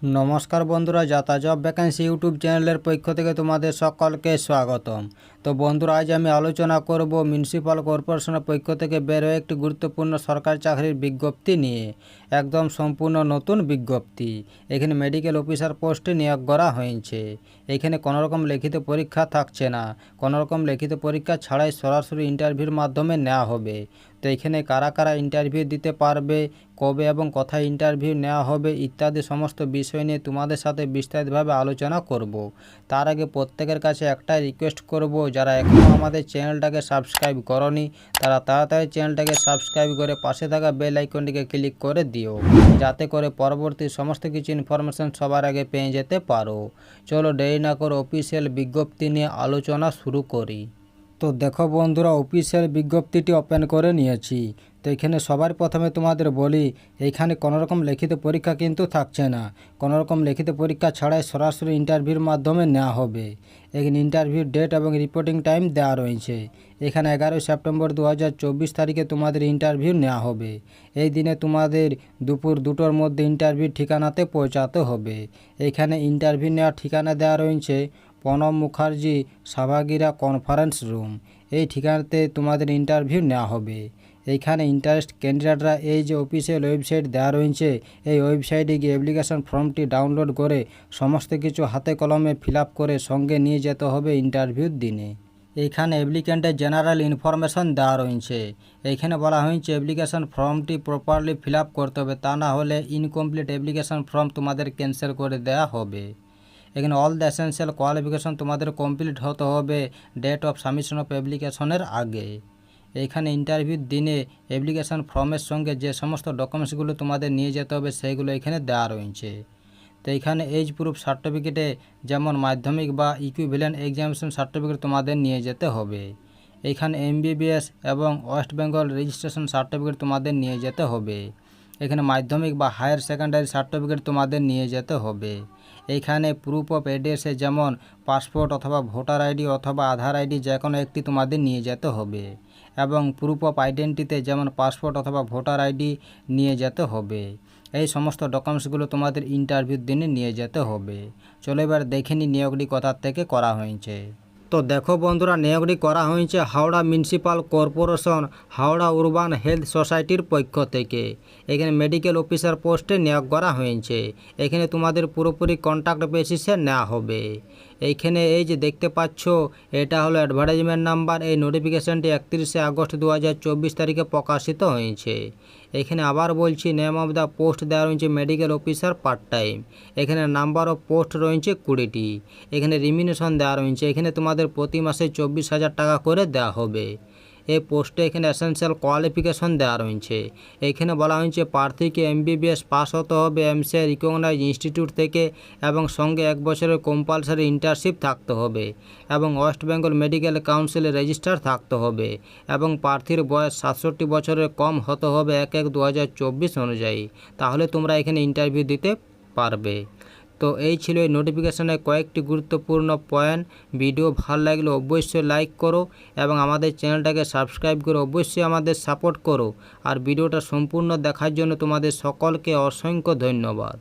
নমস্কার বন্ধুরা, যাতা জব ভ্যাকেন্সি ইউটিউব চ্যানেলের পক্ষ থেকে তোমাদের সকলকে স্বাগতম। তো বন্ধুরা, আজ আমি আলোচনা করব মিউনিসিপ্যাল কর্পোরেশনের পক্ষ থেকে বের হয়ে একটি গুরুত্বপূর্ণ সরকারি চাকরির বিজ্ঞপ্তি নিয়ে। একদম সম্পূর্ণ নতুন বিজ্ঞপ্তি। এখানে মেডিকেল অফিসার পোস্টে নিয়োগ করা হয়েছে। এখানে কোনোরকম লিখিত পরীক্ষা থাকছে না, কোনোরকম লিখিত পরীক্ষা ছাড়াই সরাসরি ইন্টারভিউর মাধ্যমে নেওয়া হবে। তো এখানে কারা কারা ইন্টারভিউ দিতে পারবে, কবে এবং কোথায় ইন্টারভিউ নেওয়া হবে ইত্যাদি সমস্ত বিষয় নিয়ে তোমাদের সাথে বিস্তারিতভাবে আলোচনা করব। তার আগে প্রত্যেকের কাছে একটাই রিকোয়েস্ট করব, যারা এখনও আমাদের চ্যানেলটাকে সাবস্ক্রাইব করনি তারা তাড়াতাড়ি চ্যানেলটাকে সাবস্ক্রাইব করে পাশে থাকা বেল আইকনটিকে ক্লিক করে দিও, যাতে করে পরবর্তী সমস্ত কিছু ইনফরমেশন সবার আগে পেয়ে যেতে পারো। চলো দেরি না করে অফিসিয়াল বিজ্ঞপ্তি নিয়ে আলোচনা শুরু করি। তো দেখো বন্ধুরা, অফিসিয়াল বিজ্ঞপ্তিটি ওপেন করে নিয়েছি। তো এখানে সবার প্রথমে তোমাদের বলি, এইখানে কোনোরকম লিখিত পরীক্ষা কিন্তু থাকছে না, কোনোরকম লিখিত পরীক্ষা ছাড়াই সরাসরি ইন্টারভিউর মাধ্যমে নেওয়া হবে। এখানে ইন্টারভিউ ডেট এবং রিপোর্টিং টাইম দেওয়া রয়েছে। এখানে 11 সেপ্টেম্বর 2024 তারিখে তোমাদের ইন্টারভিউ নেওয়া হবে। এই দিনে তোমাদের দুপুর 2টোর মধ্যে ইন্টারভিউ ঠিকানাতে পৌঁছাতে হবে। এখানে ইন্টারভিউ নেওয়ার ঠিকানা দেওয়া রয়েছে প্রণব মুখার্জি সাভাগিরা কনফারেন্স রুম। এই ঠিকানাতে তোমাদের ইন্টারভিউ নেওয়া হবে। এইখানে ইন্টারেস্ট ক্যান্ডিডেটরা এই যে অফিসিয়াল ওয়েবসাইট দেওয়া রয়েছে, এই ওয়েবসাইটে গিয়ে অ্যাপ্লিকেশন ফর্মটি ডাউনলোড করে সমস্ত কিছু হাতে কলমে ফিল আপ করে সঙ্গে নিয়ে যেতে হবে ইন্টারভিউর দিনে। এইখানে অ্যাপ্লিক্যান্টের জেনারেল ইনফরমেশন দেওয়া রয়েছে। এইখানে বলা হয়েছে অ্যাপ্লিকেশন ফর্মটি প্রপারলি ফিল আপ করতে হবে, তা না হলে ইনকমপ্লিট অ্যাপ্লিকেশন ফর্ম তোমাদের ক্যান্সেল করে দেওয়া হবে। এখানে অল দ্য এসেন্সিয়াল কোয়ালিফিকেশন তোমাদের কমপ্লিট হতে হবে ডেট অফ সাবমিশন অফ অ্যাপ্লিকেশনের আগে। এইখানে ইন্টারভিউর দিনে অ্যাপ্লিকেশন ফর্মের সঙ্গে যে সমস্ত ডকুমেন্টসগুলো তোমাদের নিয়ে যেতে হবে সেইগুলো এখানে দেওয়া রয়েছে। তো এইখানে এজ প্রুফ সার্টিফিকেটে যেমন মাধ্যমিক বা ইকুইভ্যালেন্ট এক্সামিনেশন সার্টিফিকেট তোমাদের নিয়ে যেতে হবে। এইখানে এমবিবিএস এবং ওয়েস্ট বেঙ্গল রেজিস্ট্রেশন সার্টিফিকেট তোমাদের নিয়ে যেতে হবে। এখানে মাধ্যমিক বা হায়ার সেকেন্ডারি সার্টিফিকেট তোমাদের নিয়ে যেতে হবে। এইখানে প্রুফ অফ অ্যাড্রেসে যেমন পাসপোর্ট অথবা ভোটার আইডি অথবা আধার আইডি যে কোনো একটি তোমাদের নিয়ে যেতে হবে। এবং প্রুফ অফ আইডেন্টিটিতে যেমন পাসপোর্ট অথবা ভোটার আইডি নিয়ে যেতে হবে। এই সমস্ত ডকুমেন্টসগুলো তোমাদের ইন্টারভিউর দিনে নিয়ে যেতে হবে। চলো এবার দেখে নিই নিয়োগটি কোথা থেকে করা হয়েছে। তো দেখো বন্ধুরা, নিয়োগটি করা হয়েছে Howrah municipal corporation Howrah urban health সোসাইটির পক্ষ থেকে। এখানে মেডিকেল অফিসার পোস্টে নিয়োগ করা হয়েছে। এখানে তোমাদের পুরোপুরি কন্ট্রাক্ট বেসিসে নেওয়া হবে। এইখানে এই যে দেখতে পাচ্ছ, এটা হলো অ্যাডভার্টাইজমেন্ট নাম্বার। এই নোটিফিকেশনটি 31 আগস্ট 2024 তারিখে প্রকাশিত হয়েছে। এখানে আবার বলছি, নেম অফ দ্য পোস্ট দেওয়া রয়েছে মেডিকেল অফিসার পার্ট টাইম। এখানে নাম্বার অফ পোস্ট রয়েছে 20টি। এখানে রিমিনেশন দেওয়া রয়েছে। এখানে তোমাদের প্রতি মাসে 24,000 টাকা করে দেওয়া হবে। এই পোস্টে এখানে এসেন্সিয়াল কোয়ালিফিকেশন দেওয়া রয়েছে। এখানে বলা হয়েছে প্রার্থীকে এমবিবিএস পাস হতে হবে এমসিআই রিকগনাইজ ইনস্টিটিউট থেকে, এবং সঙ্গে 1 বছরের কম্পালসারি ইন্টার্নশিপ থাকতে হবে, এবং ওয়েস্ট বেঙ্গল মেডিকেল কাউন্সিলে রেজিস্টার থাকতে হবে, এবং প্রার্থীর বয়স 67 বছরের কম হতে হবে 1/1/2024 অনুযায়ী। তাহলে তোমরা এখানে ইন্টারভিউ দিতে পারবে। তো এই ছিল এই নোটিফিকেশনের কয়েকটি গুরুত্বপূর্ণ পয়েন্ট। ভিডিও ভালো লাগলে অবশ্যই লাইক করো এবং আমাদের চ্যানেলটাকে সাবস্ক্রাইব করে অবশ্যই আমাদের সাপোর্ট করো। আর ভিডিওটা সম্পূর্ণ দেখার জন্য তোমাদের সকলকে অসংখ্য ধন্যবাদ।